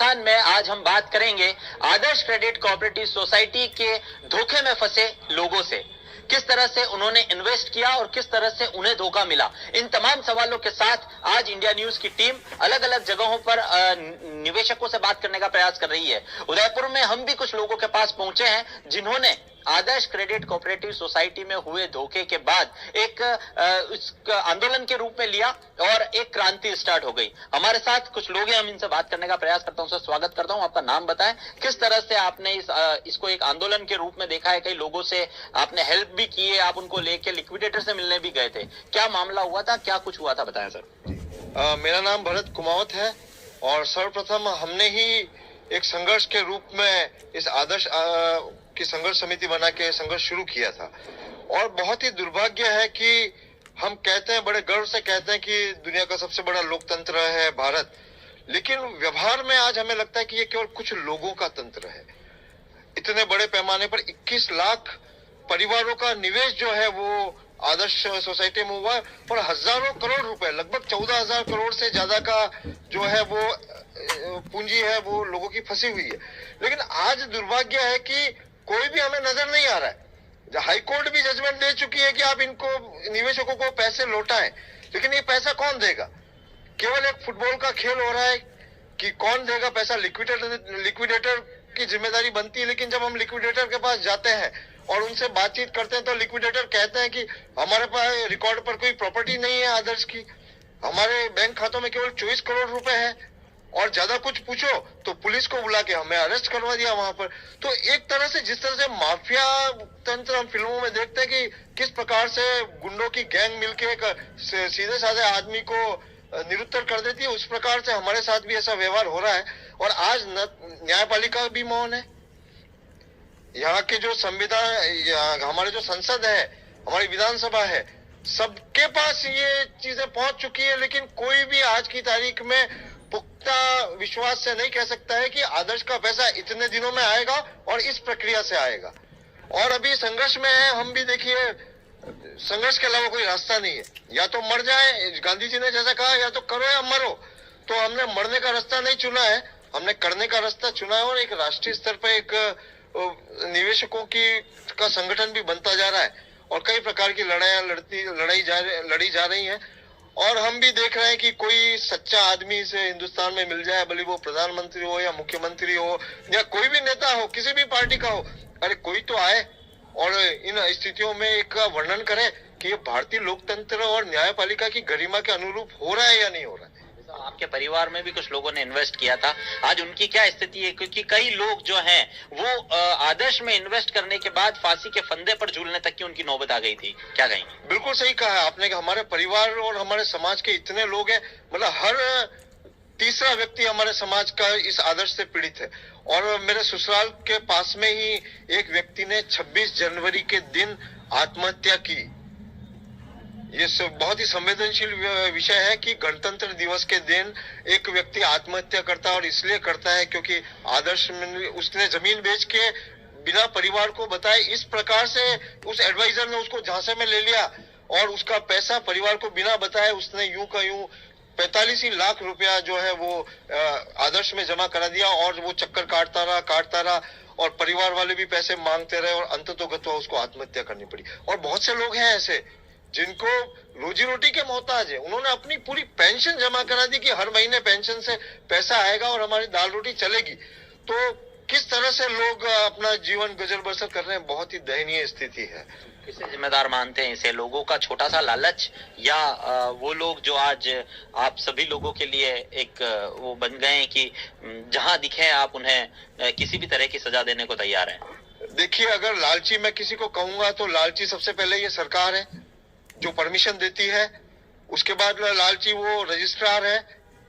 हिंदुस्तान में आज हम बात करेंगे आदर्श क्रेडिट कोऑपरेटिव सोसाइटी के धोखे में फंसे लोगों से। किस तरह से उन्होंने इन्वेस्ट किया और किस तरह से उन्हें धोखा मिला, इन तमाम सवालों के साथ आज इंडिया न्यूज की टीम अलग अलग जगहों पर निवेशकों से बात करने का प्रयास कर रही है। उदयपुर में हम भी कुछ लोगों के पास पहुंचे हैं जिन्होंने आदर्श क्रेडिट कोऑपरेटिव सोसाइटी में हुए धोखे के बाद एक आंदोलन के रूप में लिया और एक क्रांति स्टार्ट हो गई। हमारे साथ कुछ लोग हैं, हम इनसे बात करने का प्रयास करता हूं। सर, स्वागत करता हूं। आपका नाम बताएं, किस तरह से आपने इसको एक आंदोलन के रूप में देखा है? कई लोगों से आपने हेल्प भी की है, आप उनको लेके लिक्विडेटर से मिलने भी गए थे, क्या मामला हुआ था, क्या कुछ हुआ था, बताएं सर। मेरा नाम भरत कुमावत है और सर्वप्रथम हमने ही एक संघर्ष के रूप में इस आदर्श की संघर्ष समिति बना के संघर्ष शुरू किया था। और बहुत ही दुर्भाग्य है कि हम कहते हैं, बड़े गर्व से कहते हैं कि दुनिया का सबसे बड़ा लोकतंत्र है भारत, लेकिन व्यवहार में आज हमें लगता है कि ये केवल कुछ लोगों का तंत्र है। इतने बड़े पैमाने पर 21 लाख परिवारों का निवेश जो है वो आदर्श सोसाइटी में हुआ और हजारों करोड़ रुपए, लगभग 14,000 करोड़ से ज्यादा का जो है वो पूंजी है वो लोगों की फंसी हुई है। लेकिन आज दुर्भाग्य है कि कोई भी हमें नजर नहीं आ रहा है। हाई कोर्ट भी जजमेंट दे चुकी है कि आप इनको निवेशकों को पैसे लौटाएं, लेकिन ये पैसा कौन देगा? केवल एक फुटबॉल का खेल हो रहा है कि कौन देगा पैसा। लिक्विडेटर की जिम्मेदारी बनती है, लेकिन जब हम लिक्विडेटर के पास जाते हैं और उनसे बातचीत करते हैं तो लिक्विडेटर कहते हैं कि हमारे पास रिकॉर्ड पर कोई प्रॉपर्टी नहीं है आदर्श की, हमारे बैंक खातों में केवल 24 करोड़ रुपए है, और ज्यादा कुछ पूछो तो पुलिस को बुला के हमें अरेस्ट करवा दिया वहां पर। तो एक तरह से जिस तरह से माफिया तंत्र हम फिल्मों में देखते हैं कि किस प्रकार से गुंडों की गैंग मिलके सीधे साधे आदमी को निरुत्तर कर देती है, उस प्रकार से हमारे साथ भी ऐसा व्यवहार हो रहा है। और आज न्यायपालिका भी मौन है। यहाँ के जो संविधान, हमारे जो संसद है, हमारी विधानसभा है, सबके पास ये चीजें पहुंच चुकी है, लेकिन कोई भी आज की तारीख में पुख्ता विश्वास से नहीं कह सकता है कि आदर्श का पैसा इतने दिनों में आएगा और इस प्रक्रिया से आएगा। और अभी संघर्ष में है हम भी। देखिए, संघर्ष के अलावा कोई रास्ता नहीं है। या तो मर जाए, गांधी जी ने जैसा कहा, या तो करो या मरो। तो हमने मरने का रास्ता नहीं चुना है, हमने करने का रास्ता चुना है। और एक राष्ट्रीय स्तर पर एक निवेशकों का संगठन भी बनता जा रहा है और कई प्रकार की लड़ी जा रही है। और हम भी देख रहे हैं कि कोई सच्चा आदमी से हिंदुस्तान में मिल जाए, भले वो प्रधानमंत्री हो या मुख्यमंत्री हो या कोई भी नेता हो, किसी भी पार्टी का हो, अरे कोई तो आए और इन स्थितियों में एक वर्णन करे कि ये भारतीय लोकतंत्र और न्यायपालिका की गरिमा के अनुरूप हो रहा है या नहीं हो रहा है। आपके परिवार में भी कुछ लोगों ने इन्वेस्ट किया था, आज उनकी क्या स्थिति है? क्योंकि कई लोग जो हैं वो आदर्श में इन्वेस्ट करने के बाद फांसी के फंदे पर झूलने तक की उनकी नौबत आ गई थी, क्या कहेंगे? बिल्कुल सही कहा है आपने कि हमारे परिवार और हमारे समाज के इतने लोग हैं, मतलब हर तीसरा व्यक्ति हमारे समाज का इस आदर्श से पीड़ित है। और मेरे ससुराल के पास में ही एक व्यक्ति ने 26 जनवरी के दिन आत्महत्या की। ये बहुत ही संवेदनशील विषय है कि गणतंत्र दिवस के दिन एक व्यक्ति आत्महत्या करता है, और इसलिए करता है क्योंकि आदर्श में उसने जमीन बेच के बिना परिवार को बताए इस प्रकार से उस एडवाइजर ने उसको झांसे में ले लिया और उसका पैसा परिवार को बिना बताए उसने यूं का यूं 45 लाख रुपया जो है वो आदर्श में जमा करा दिया। और वो चक्कर काटता रहा और परिवार वाले भी पैसे मांगते रहे और अंततोगत्वा उसको आत्महत्या करनी पड़ी। और बहुत से लोग हैं ऐसे जिनको रोजी रोटी के मोहताज है, उन्होंने अपनी पूरी पेंशन जमा करा दी कि हर महीने पेंशन से पैसा आएगा और हमारी दाल रोटी चलेगी। तो किस तरह से लोग अपना जीवन गुजर बसर कर रहे हैं, बहुत ही दयनीय स्थिति है। किसे जिम्मेदार मानते हैं इसे? लोगों का छोटा सा लालच, या वो लोग जो आज आप सभी लोगों के लिए एक वो बन गए हैं कि जहां दिखे आप उन्हें किसी भी तरह की सजा देने को तैयार हैं? देखिए, अगर लालची मैं किसी को कहूंगा तो लालची सबसे पहले ये सरकार है जो परमिशन देती है। उसके बाद लालची वो रजिस्ट्रार है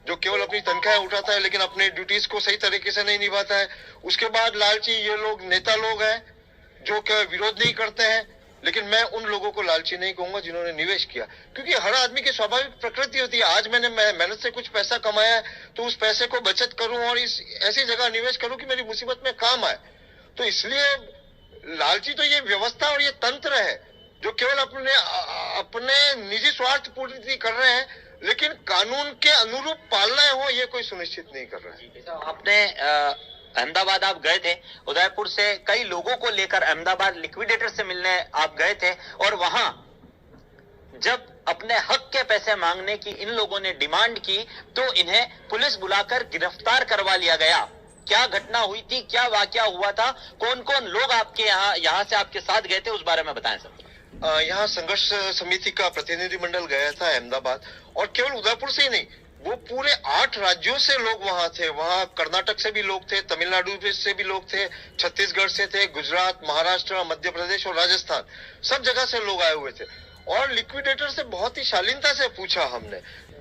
जो केवल अपनी तनख्वाह उठाता है लेकिन अपने ड्यूटीज को सही तरीके से नहीं निभाता है। उसके बाद लालची ये लोग नेता लोग हैं जो विरोध नहीं करते हैं। लेकिन मैं उन लोगों को लालची नहीं कहूंगा जिन्होंने निवेश किया, क्योंकि हर आदमी की स्वाभाविक प्रकृति होती है। आज मैंने मेहनत से कुछ पैसा कमाया है तो उस पैसे को बचत करूं और इस ऐसी जगह निवेश करूं कि मेरी मुसीबत में काम आए। तो इसलिए लालची तो ये व्यवस्था और ये तंत्र है जो केवल अपने निजी स्वार्थ पूर्ति कर रहे हैं। लेकिन कानून के अनुरूप पालना हो ये कोई सुनिश्चित नहीं कर रहा है। आपने अहमदाबाद आप गए थे, उदयपुर से कई लोगों को लेकर अहमदाबाद लिक्विडेटर से मिलने आप गए थे, और वहां जब अपने हक के पैसे मांगने की इन लोगों ने डिमांड की तो इन्हें पुलिस बुलाकर गिरफ्तार करवा लिया गया। क्या घटना हुई थी, क्या वाकया हुआ था, कौन कौन लोग आपके यहाँ से आपके साथ गए थे, उस बारे में बताएं सर। यहाँ संघर्ष समिति का प्रतिनिधिमंडल गया था अहमदाबाद, और केवल उदयपुर से ही नहीं, वो पूरे 8 राज्यों से लोग वहां थे। वहां कर्नाटक से भी लोग थे, तमिलनाडु से भी लोग थे, छत्तीसगढ़ से थे, गुजरात, महाराष्ट्र, मध्य प्रदेश और राजस्थान, सब जगह से लोग आए हुए थे। और लिक्विडेटर से बहुत ही शालीनता से पूछा हमने,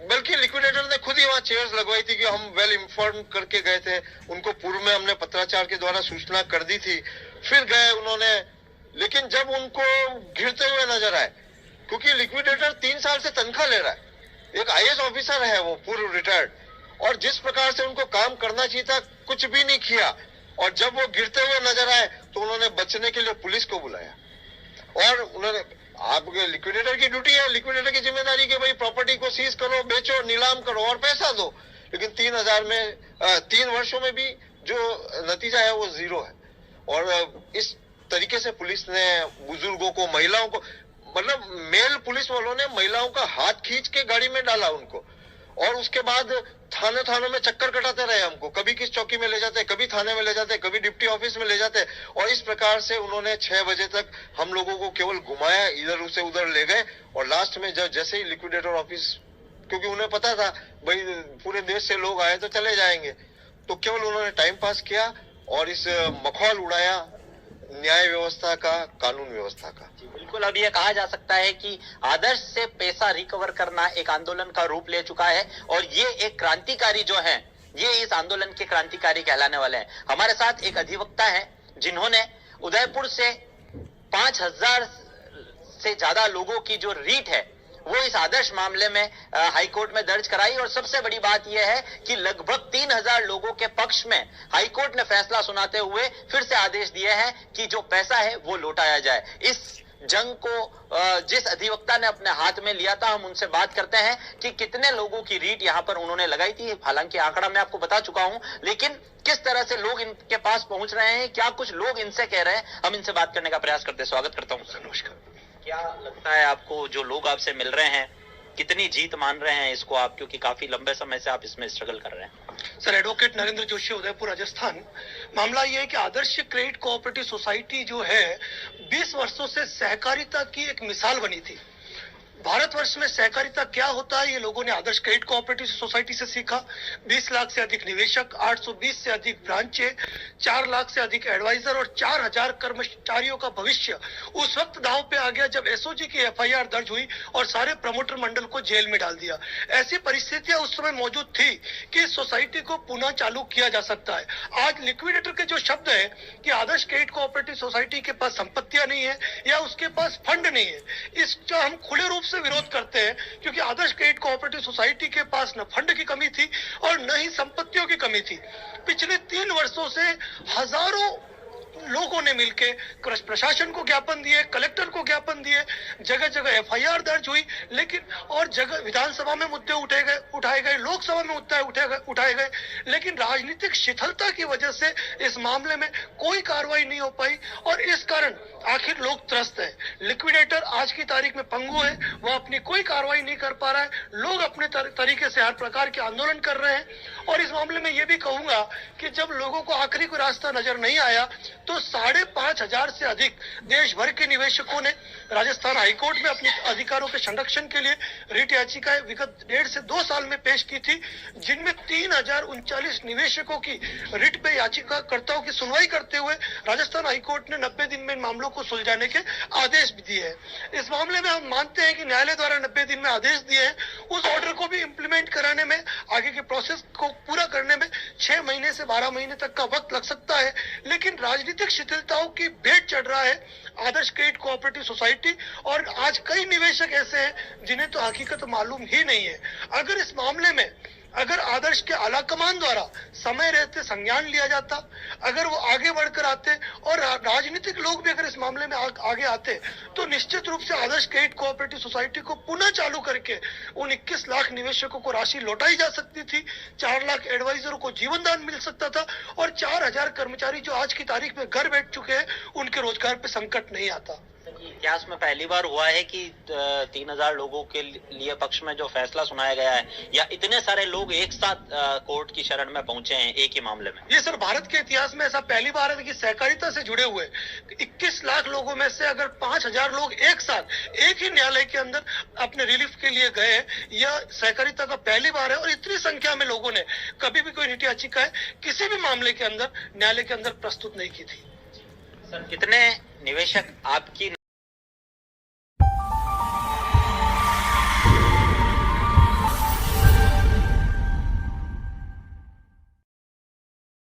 बल्कि लिक्विडेटर ने खुद ही वहां चेयर्स लगवाई थी कि हम वेल इन्फॉर्म करके गए थे, उनको पूर्व में हमने पत्राचार के द्वारा सूचना कर दी थी। फिर गए उन्होंने, लेकिन जब उनको घिरते हुए नजर आए, क्योंकि लिक्विडेटर 3 साल से तनख्वाह ले रहा है, एक आईएएस ऑफिसर है वो, पूर्व रिटायर्ड, और जिस प्रकार से उनको काम करना चाहिए था कुछ भी नहीं किया। और जब वो गिरते हुए नजर आए तो उन्होंने बचने के लिए पुलिस को बुलाया, और उन्होंने, आपके लिक्विडेटर की ड्यूटी है, लिक्विडेटर की जिम्मेदारी कि भाई प्रॉपर्टी को सीज करो, बेचो, नीलाम करो और पैसा दो। लेकिन 3 वर्षों में भी जो नतीजा है वो 0 है। और इस तरीके से पुलिस ने बुजुर्गों को, महिलाओं को, मतलब मेल पुलिस वालों ने महिलाओं का हाथ खींच के गाड़ी में डाला उनको, और उसके बाद थानों में चक्कर कटाते रहे हमको, कभी किस चौकी में ले जाते, कभी थाने में ले जाते, कभी डिप्टी ऑफिस में ले जाते, और इस प्रकार से उन्होंने 6 बजे तक हम लोगों को केवल घुमाया, इधर से उधर ले गए। और लास्ट में जब जैसे ही लिक्विडेटर ऑफिस, क्योंकि उन्हें पता था भाई पूरे देश से लोग आए तो चले जाएंगे, तो केवल उन्होंने टाइम पास किया और इस मखौल उड़ाया न्याय व्यवस्था का, कानून व्यवस्था का। बिल्कुल, अब यह कहा जा सकता है कि आदर्श से पैसा रिकवर करना एक आंदोलन का रूप ले चुका है, और ये एक क्रांतिकारी जो है, ये इस आंदोलन के क्रांतिकारी कहलाने वाले हैं। हमारे साथ एक अधिवक्ता है जिन्होंने उदयपुर से 5000 से ज्यादा लोगों की जो रीट है वो इस आदर्श मामले में हाईकोर्ट में दर्ज कराई, और सबसे बड़ी बात यह है कि लगभग 3000 लोगों के पक्ष में हाईकोर्ट ने फैसला सुनाते हुए फिर से आदेश दिए हैं कि जो पैसा है वो लौटाया जाए। इस जंग को जिस अधिवक्ता ने अपने हाथ में लिया था, हम उनसे बात करते हैं कि कितने लोगों की रीट यहां पर उन्होंने लगाई थी। हालांकि आंकड़ा मैं आपको बता चुका हूं, लेकिन किस तरह से लोग इनके पास पहुंच रहे हैं, क्या कुछ लोग इनसे कह रहे हैं, हम इनसे बात करने का प्रयास करते हैं। स्वागत करता हूं। नमस्कार। क्या लगता है आपको, जो लोग आपसे मिल रहे हैं, कितनी जीत मान रहे हैं इसको आप, क्योंकि काफी लंबे समय से आप इसमें स्ट्रगल कर रहे हैं? Sir, advocate Narendra Joshi, Udaipur, Rajasthan. मामला यह है कि आदर्श क्रेडिट कोऑपरेटिव सोसाइटी जो है 20 वर्षों से सहकारिता की एक मिसाल बनी थी। भारतवर्ष में सहकारिता क्या होता है ये लोगों ने आदर्श क्रेडिट कोऑपरेटिव सोसाइटी से सीखा। 20 लाख से अधिक निवेशक, 820 से अधिक ब्रांचें, 4 लाख से अधिक एडवाइजर और 4000 कर्मचारियों का भविष्य उस वक्त दांव पे आ गया जब एसओजी की एफआईआर दर्ज हुई और सारे प्रमोटर मंडल को जेल में डाल दिया। ऐसी परिस्थितियां उस समय मौजूद थी कि इस सोसाइटी को पुनः चालू किया जा सकता है। आज लिक्विडेटर के जो शब्द है कि आदर्श क्रेडिट कोऑपरेटिव सोसाइटी के पास संपत्तियां नहीं है या उसके पास फंड नहीं है, इसका हम खुले रूप से विरोध करते हैं, क्योंकि आदर्श क्रेडिट कोऑपरेटिव सोसाइटी के पास न फंड की कमी थी और न ही संपत्तियों की कमी थी। पिछले 3 वर्षों से हजारों लोगों ने मिलकर प्रशासन को ज्ञापन दिए, कलेक्टर को ज्ञापन दिए, जगह जगह एफआईआर दर्ज हुई, लेकिन और जगह विधानसभा में मुद्दे उठाए गए, लोकसभा में मुद्दे उठाए गए, लेकिन राजनीतिक शिथिलता की वजह से इस मामले में कोई कार्रवाई नहीं हो पाई और इस कारण आखिर लोग त्रस्त है। लिक्विडेटर आज की तारीख में पंगु है, वह अपनी कोई कार्रवाई नहीं कर पा रहा है। लोग अपने तरीके से हर प्रकार के आंदोलन कर रहे हैं और इस मामले में यह भी कहूंगा कि जब लोगों को आखिरी कोई रास्ता नजर नहीं आया तो 5,500 से अधिक देश भर के निवेशकों ने राजस्थान हाईकोर्ट में अपने अधिकारों के संरक्षण के लिए रिट याचिकाएं विगत 1.5 से 2 साल में पेश की थी, जिनमें 3039 निवेशकों की रिट पे याचिकाकर्ताओं की सुनवाई करते हुए राजस्थान हाईकोर्ट ने 90 दिन में इन मामलों को सुलझाने के आदेश भी दिए हैं। इस मामले में हम मानते हैं कि न्यायालय द्वारा 90 दिन में आदेश दिए हैं, उस ऑर्डर को भी इम्प्लीमेंट कराने में, आगे के प्रोसेस को पूरा करने में 6 महीने से 12 महीने तक का वक्त लग सकता है। लेकिन राजनीतिक शिथिलताओं की भेंट चढ़ रहा है आदर्श क्रेडिट कोऑपरेटिव सोसाइटी और आज कई निवेशक ऐसे हैं जिन्हें तो हकीकत मालूम ही नहीं है। अगर इस मामले में अगर आदर्श के आलाकमान द्वारा समय रहते संज्ञान लिया जाता, अगर वो आगे बढ़कर आते और राजनीतिक लोग भी अगर इस मामले में आगे आते, तो निश्चित रूप से आदर्श क्रेडिट कोऑपरेटिव सोसाइटी को पुनः चालू करके उन 21 लाख निवेशकों को राशि लौटाई जा सकती थी, 4 लाख एडवाइजरों को जीवन दान मिल सकता था और 4000 कर्मचारी जो आज की तारीख में घर बैठ चुके हैं उनके रोजगार पे संकट नहीं आता। इतिहास में पहली बार हुआ है कि 3000 लोगों के लिए पक्ष में जो फैसला सुनाया गया है या इतने सारे लोग एक साथ कोर्ट की शरण में पहुंचे हैं एक ही मामले में। ये सर भारत के इतिहास में ऐसा पहली बार है कि सहकारिता से जुड़े हुए 21 लाख लोगों में से अगर 5000 लोग एक साथ एक ही न्यायालय के अंदर अपने रिलीफ के लिए गए, यह सहकारिता का पहली बार है और इतनी संख्या में लोगों ने कभी भी कोई रिट याचिका किसी भी मामले के अंदर न्यायालय के अंदर प्रस्तुत नहीं की थी। सर कितने निवेशक आपकी